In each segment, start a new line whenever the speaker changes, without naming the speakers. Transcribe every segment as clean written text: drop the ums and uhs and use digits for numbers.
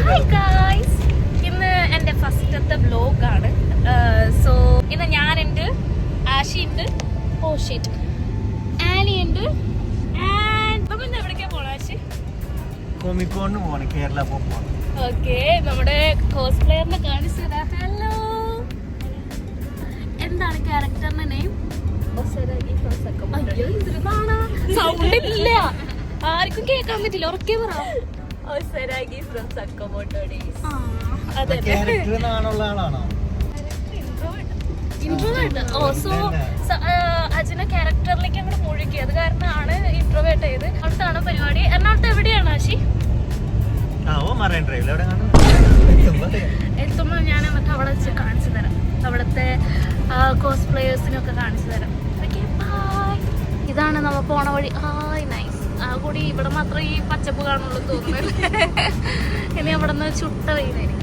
Hi guys, ഇന്ന് എൻ്റെ ഫസ്റ്റത്തെ വ്ലോഗാണ്. സോ ഇന്ന് ഞാനുണ്ട്, ആഷിയുണ്ട്, ഓ ഷിറ്റ്, ആനിയുണ്ട്. ഇന്ന് എവിടേക്കാ പോണ ആഷി?
കോമിക്കോണിന് പോവാണ്, കേരള പോവാണ്.
ഓക്കെ, നമ്മുടെ കോസ്പ്ലെയറിനെ കാണിച്ചു തരാം. ഹലോ, എന്താണ് ക്യാരക്ടറിന്റെ നെയിം? സൗണ്ട് ഇല്ല, ആർക്കും കേൾക്കാൻ പറ്റില്ല, ഉറക്കെ പറ. അജിനെ ക്യാരക്ടറിലേക്ക് അങ്ങോട്ട് മുഴുകി, അത് കാരണമാണ് ഇൻട്രോവേർട്ട് ചെയ്ത്. അടുത്താണ് പരിപാടി. എറണാകുളത്ത് എവിടെയാണ് ആശി? എത്തുമ്പോൾ ഞാൻ എന്നിട്ട് അവിടെ വെച്ച് കാണിച്ചു തരാം, അവിടുത്തെ കോസ്പ്ലേയേഴ്സിനൊക്കെ കാണിച്ചു തരാം. ഇതാണ് നമ്മ പോണ വഴി. Hi, nice. ആ കൂടി ഇവിടെ മാത്രം ഈ പച്ചപ്പ് കാണുള്ളൂ തോന്നുന്നില്ല. ഇനി അവിടെ നിന്ന് ചുട്ട വെയിലായിരിക്കും.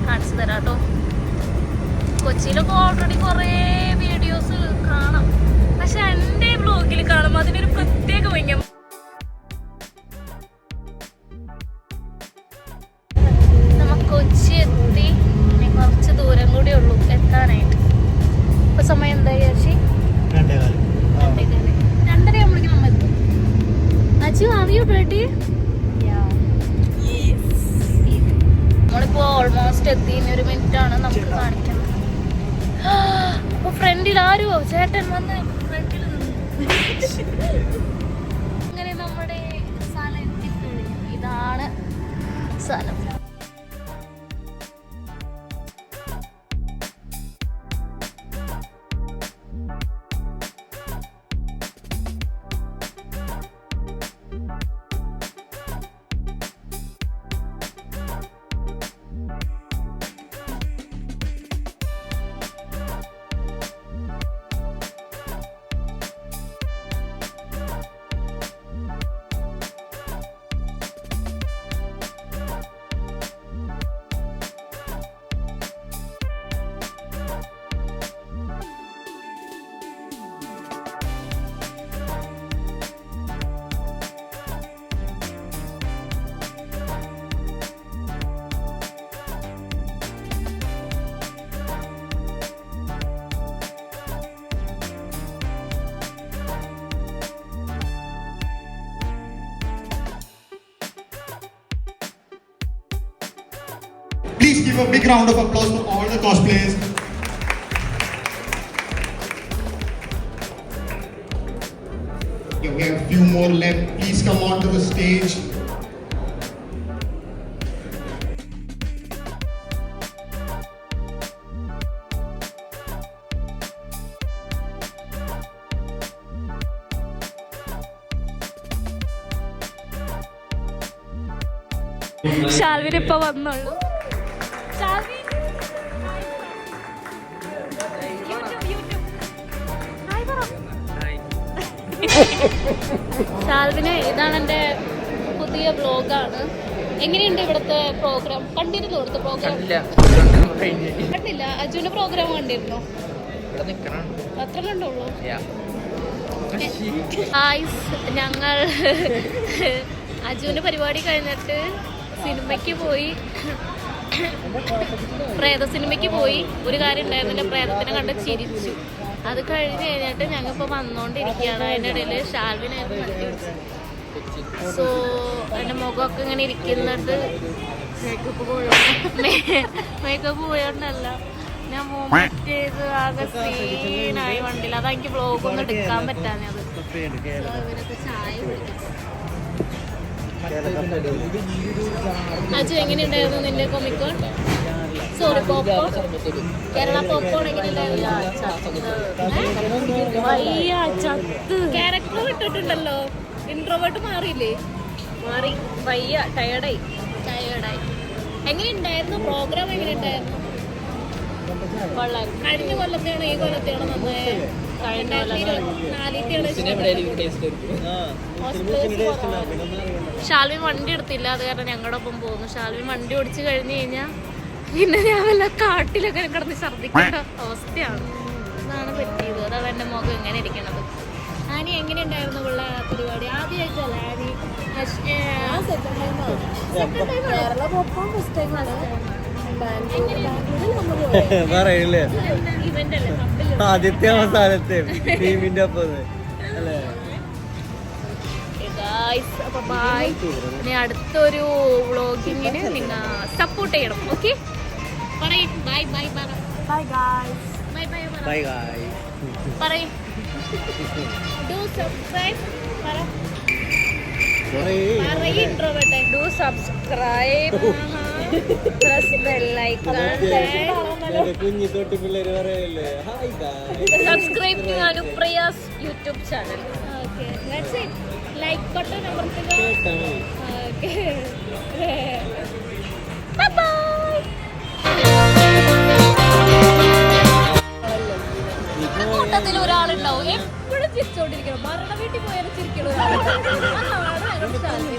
കാണിച്ചു തരാം കേട്ടോ. കൊച്ചിയിലൊക്കെ ഓൾറെഡി കുറേ വീഡിയോസ് കാണാം, പക്ഷെ എൻ്റെ ബ്ലോഗിൽ കാണുമ്പോൾ അതിനൊരു പ്രത്യേക ഭംഗി. നമുക്ക് കൊച്ചി എത്തി, ഇനി കുറച്ച് ദൂരം കൂടി ഉള്ളൂ എത്താനായിട്ട്. ഇപ്പൊ സമയം എന്താ ചേച്ചി? 2:30 ആകുമ്പോഴേക്കും നമ്മൾ എത്തും. Achu, are you ready? നമ്മളിപ്പോ ഓൾമോസ്റ്റ് എത്തി. ഇനി ഒരു മിനിറ്റ് ആണ് നമുക്ക് കാണിക്കുന്നത്. അപ്പൊ ഫ്രണ്ടിൽ ആരുവോ ചേട്ടൻ വന്ന് ഫ്രണ്ടിൽ അങ്ങനെ നമ്മുടെ സ്ഥലം എത്തിക്കഴിഞ്ഞു. ഇതാണ് സ്ഥലം.
Please give a big round of applause to all the cosplayers. Yeah, we have a few more left. Please come on to the stage.
Shalvin ഇപ്പൊ വന്നുള്ളൂ. ഷാൽവിന് ഇതാണ് എൻ്റെ പുതിയ വ്ലോഗാണ്. എങ്ങനെയുണ്ട് ഇവിടുത്തെ പ്രോഗ്രാം? കണ്ടിരുന്നു ഇവിടുത്തെ പ്രോഗ്രാം? കണ്ടില്ല. അജുവിന്റെ പ്രോഗ്രാം കണ്ടിരുന്നു? അത്ര കണ്ടുള്ളൂ. ഞങ്ങൾ അജുവിന്റെ പരിപാടി കഴിഞ്ഞിട്ട് സിനിമയ്ക്ക് പോയി, പ്രേത സിനിമയ്ക്ക് പോയി. ഒരു കാര്യം ഉണ്ടായിരുന്നില്ല, പ്രേതത്തിനെ കണ്ട് ചിരിച്ചു. അത് കഴിഞ്ഞ് കഴിഞ്ഞിട്ട് ഞങ്ങളിപ്പോൾ വന്നുകൊണ്ടിരിക്കുകയാണ്. അതിൻ്റെ ഇടയിൽ ഷാൽവിനായിരുന്നു വണ്ടി പിടിച്ചത്. സോ എൻ്റെ മുഖമൊക്കെ ഇങ്ങനെ ഇരിക്കുന്നുണ്ട്. മേക്കപ്പ് പോയോണ്ടല്ല, ഞാൻ മൂവ്മെന്റ് ചെയ്ത് ആകെ സീനായി വണ്ടിയിൽ. അതാ എനിക്ക് വ്ലോഗൊന്നും എടുക്കാൻ പറ്റാഞ്ഞത്. ഇവരൊക്കെ ചായ കുടിക്കും. അജു, എങ്ങനെയുണ്ടായിരുന്നു നിന്റെ Comic-Con? Sorry, popcorn, Kerala popcorn എങ്ങനെയുണ്ടായിരുന്നു? ക്യാരക്ടർ വിട്ടിട്ടുണ്ടല്ലോ, ഇൻട്രോവേർട്ട് മാറിയില്ലേ? മാറി, വയ്യ, ടയേർഡായി. എങ്ങനെയുണ്ടായിരുന്നു പ്രോഗ്രാം? എങ്ങനെയുണ്ടായിരുന്നു? കൊള്ളാം. കഴിഞ്ഞ കൊല്ലത്തെയാണോ ഈ കൊല്ലത്തെയാണോ നന്നായി? ഷാൽവിൻ വണ്ടി എടുത്തില്ല, അത് കാരണം ഞങ്ങളുടെ ഒപ്പം പോകുന്നു. ഷാൽവിൻ വണ്ടി ഓടിച്ചു കഴിഞ്ഞു കഴിഞ്ഞാൽ പിന്നെ ഞാൻ വല്ല കാട്ടിലൊക്കെ കിടന്ന് ഛർദ്ദിക്കേണ്ട അവസ്ഥയാണ്. അതാണ് പറ്റിയത്. അതാണ് എൻ്റെ മുഖം ഇങ്ങനെ ഇരിക്കണത്. ആനി എങ്ങനെയുണ്ടായിരുന്നു പിള്ളേ പരിപാടി? ആദ്യമായിട്ടല്ലേ ആനി
പറയില്ലേ
ഇവന്റ് അല്ലേ
ആദ്യത്തെ അവസാനത്തെ ടീമിന്റെ ഒപ്പം അല്ലേ
ഗായ്സ് അപ്പൊ ബൈ ഇനി അടുത്തൊരു വ്ളോഗിങ്ങിന് നിങ്ങൾ സപ്പോർട്ട് ചെയ്യണം ഓക്കെ പറയ് ബൈ ബൈ പറ
ബൈ ഗായ്സ്
ബൈ ബൈ പറ
ബൈ ഗായ്
പറയ് ഡു സബ്സ്ക്രൈബ് പറ പറയ് introvert do subscribe press bell icon
കുഞ്ഞി തൊട്ടി പിള്ളേര് പറയല്ലേ hi guy
subscribe to Anupriya's YouTube channel okay that's it like button അമർത്തുക ഓക്കെ ബൈ ബൈ കൂട്ടത്തിൽ ഒരാളുണ്ടാവും എപ്പോഴും ചിരിച്ചോണ്ടിരിക്കണം മരണ വീട്ടിൽ പോയാലും ചിരിക്കണം ഒരാളുണ്ടാവും